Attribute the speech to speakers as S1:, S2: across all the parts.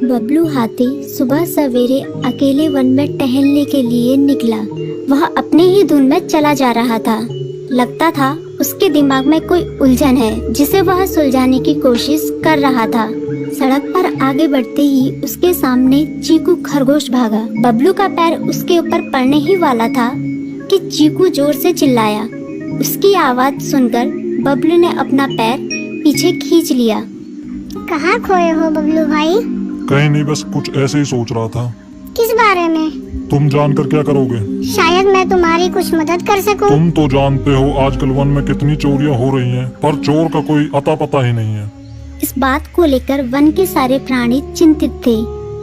S1: बबलू हाथी सुबह सवेरे अकेले वन में टहलने के लिए निकला। वह अपने ही धुन में चला जा रहा था। लगता था उसके दिमाग में कोई उलझन है जिसे वह सुलझाने की कोशिश कर रहा था। सड़क पर आगे बढ़ते ही उसके सामने चीकू खरगोश भागा। बबलू का पैर उसके ऊपर पड़ने ही वाला था कि चीकू जोर से चिल्लाया। उसकी आवाज सुनकर बबलू ने अपना पैर पीछे खींच लिया।
S2: कहाँ खोए हो बबलू भाई?
S3: कहीं नहीं, बस कुछ ऐसे ही सोच रहा था।
S2: किस बारे में?
S3: तुम जानकर क्या करोगे?
S2: शायद मैं तुम्हारी कुछ मदद कर सकूं।
S3: तुम तो जानते हो आजकल वन में कितनी चोरियां हो रही हैं, पर चोर का कोई अता पता ही नहीं है।
S1: इस बात को लेकर वन के सारे प्राणी चिंतित थे।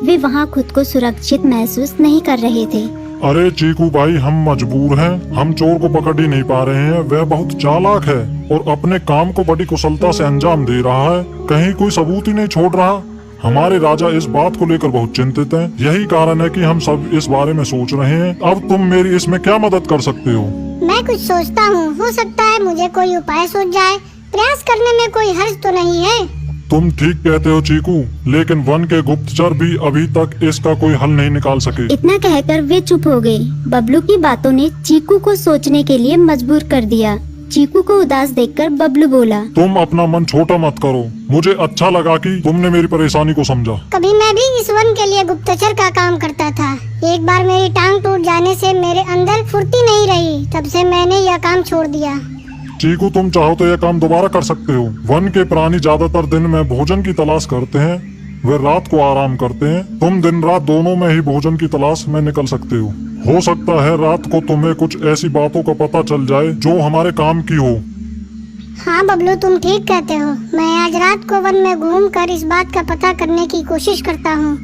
S1: वे वहाँ खुद को सुरक्षित महसूस नहीं कर रहे थे।
S3: अरे चीकू भाई, हम मजबूर हैं। हम चोर को पकड़ ही नहीं पा रहे हैं। वह बहुत चालाक है और अपने काम को बड़ी कुशलता से अंजाम दे रहा है। कहीं कोई सबूत ही नहीं छोड़ रहा। हमारे राजा इस बात को लेकर बहुत चिंतित हैं। यही कारण है कि हम सब इस बारे में सोच रहे हैं। अब तुम मेरी इसमें क्या मदद कर सकते हो?
S2: मैं कुछ सोचता हूँ, हो सकता है मुझे कोई उपाय सूझ जाए। प्रयास करने में कोई हर्ज तो नहीं है।
S3: तुम ठीक कहते हो चीकू, लेकिन वन के गुप्तचर भी अभी तक इसका कोई हल नहीं निकाल सके।
S1: इतना कहकर वे चुप हो गए। बबलू की बातों ने चीकू को सोचने के लिए मजबूर कर दिया। चीकू को उदास देखकर बबलू बोला,
S3: तुम अपना मन छोटा मत करो। मुझे अच्छा लगा कि तुमने मेरी परेशानी को समझा।
S2: कभी मैं भी इस वन के लिए गुप्तचर का काम करता था। एक बार मेरी टांग टूट जाने से मेरे अंदर फुर्ती नहीं रही। तब से मैंने यह काम छोड़ दिया।
S3: चीकू, तुम चाहो तो यह काम दोबारा कर सकते हो। वन के प्राणी ज्यादातर दिन में भोजन की तलाश करते हैं, वे रात को आराम करते हैं। तुम दिन रात दोनों में ही भोजन की तलाश में निकल सकते हो सकता है रात को तुम्हें कुछ ऐसी बातों का पता चल जाए जो हमारे काम की हो।
S2: हाँ बबलू, तुम ठीक कहते हो। मैं आज रात को वन में घूमकर इस बात का पता करने की कोशिश करता हूँ।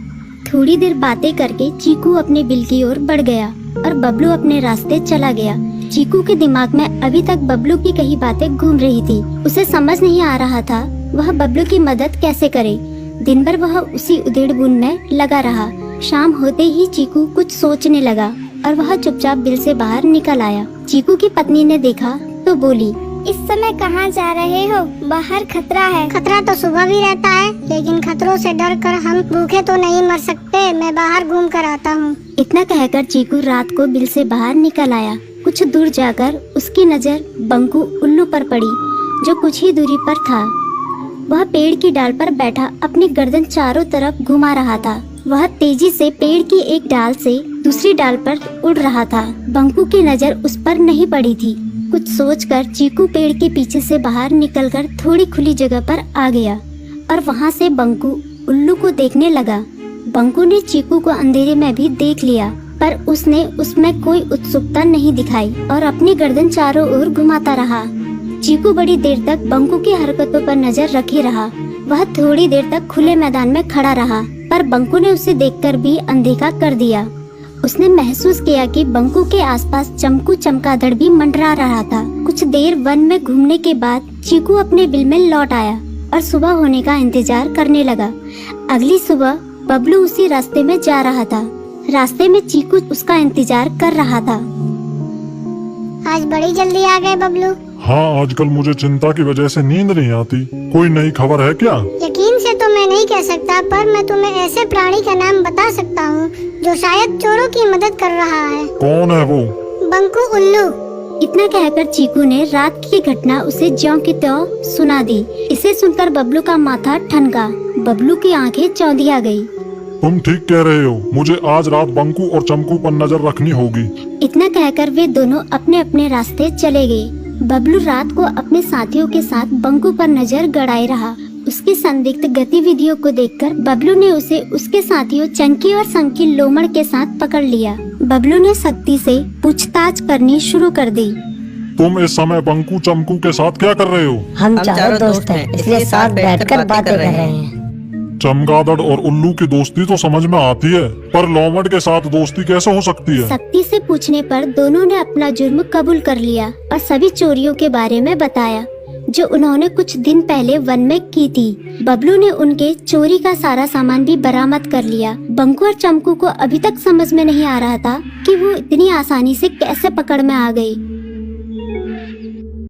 S1: थोड़ी देर बातें करके चीकू अपने बिल की ओर बढ़ गया और बबलू अपने रास्ते चला गया। चीकू के दिमाग में अभी तक बबलू की कई बातें घूम रही थी। उसे समझ नहीं आ रहा था वह बबलू की मदद कैसे करे। दिन भर वह उसी उधेड़-बुन में लगा रहा। शाम होते ही चीकू कुछ सोचने लगा और वह चुपचाप बिल से बाहर निकल आया। चीकू की पत्नी ने देखा तो बोली,
S2: इस समय कहाँ जा रहे हो? बाहर खतरा है। खतरा तो सुबह भी रहता है, लेकिन खतरों से डरकर हम भूखे तो नहीं मर सकते। मैं बाहर घूम कर आता हूँ।
S1: इतना कहकर चीकू रात को बिल से बाहर निकल आया। कुछ दूर जाकर उसकी नजर बंकू उल्लू पर पड़ी, जो कुछ ही दूरी पर था। वह पेड़ की डाल पर बैठा अपनी गर्दन चारों तरफ घुमा रहा था। वह तेजी से पेड़ की एक डाल से दूसरी डाल पर उड़ रहा था। बंकू की नजर उस पर नहीं पड़ी थी। कुछ सोचकर चीकू पेड़ के पीछे से बाहर निकलकर थोड़ी खुली जगह पर आ गया और वहाँ से बंकू उल्लू को देखने लगा। बंकू ने चीकू को अंधेरे में भी देख लिया, पर उसने उसमें कोई उत्सुकता नहीं दिखाई और अपनी गर्दन चारों ओर घुमाता रहा। चीकू बड़ी देर तक बंकू की हरकतों पर नजर रखे रहा। वह थोड़ी देर तक खुले मैदान में खड़ा रहा, पर बंकू ने उसे देखकर भी अनदेखा कर दिया। उसने महसूस किया कि बंकू के आसपास चमकू चमगादड़ भी मंडरा रहा था। कुछ देर वन में घूमने के बाद चीकू अपने बिल में लौट आया और सुबह होने का इंतजार करने लगा। अगली सुबह बबलू उसी रास्ते में जा रहा था। रास्ते में चीकू उसका इंतजार कर रहा था।
S2: आज बड़ी जल्दी आ गए बबलू।
S3: हाँ, आजकल मुझे चिंता की वजह से नींद नहीं आती। कोई नई खबर है क्या?
S2: यकीन से तो मैं नहीं कह सकता, पर मैं तुम्हें ऐसे प्राणी का नाम बता सकता हूँ जो शायद चोरों की मदद कर रहा है।
S3: कौन है वो?
S2: बंकू उल्लू।
S1: इतना कहकर चीकू ने रात की घटना उसे ज्यों की त्यों सुना दी। इसे सुनकर बबलू का माथा ठनका। बबलू की आंखें चौंधिया गई।
S3: तुम ठीक कह रहे हो। मुझे आज रात बंकू और चमकू पर नजर रखनी होगी।
S1: इतना कहकर वे दोनों अपने अपने रास्ते चले गए। बबलू रात को अपने साथियों के साथ बंकू पर नजर गड़ाए रहा। उसकी संदिग्ध गतिविधियों को देखकर बबलू ने उसे उसके साथियों चंकी और संकी लोमड़ के साथ पकड़ लिया। बबलू ने सख्ती से पूछताछ करनी शुरू कर दी।
S3: तुम इस समय बंकू चमकू के साथ क्या कर रहे हो?
S4: हम चारों दोस्त हैं, इसलिए साथ बैठकर बातें कर रहे हैं।
S3: चमगादड़ और उल्लू की दोस्ती तो समझ में आती है, पर लोमड़ के साथ दोस्ती कैसे हो सकती है?
S1: सख्ती से पूछने पर दोनों ने अपना जुर्म कबूल कर लिया और सभी चोरियों के बारे में बताया जो उन्होंने कुछ दिन पहले वन में की थी। बबलू ने उनके चोरी का सारा सामान भी बरामद कर लिया। बंकू और चमकू को अभी तक समझ में नहीं आ रहा था कि वो इतनी आसानी से कैसे पकड़ में आ गई।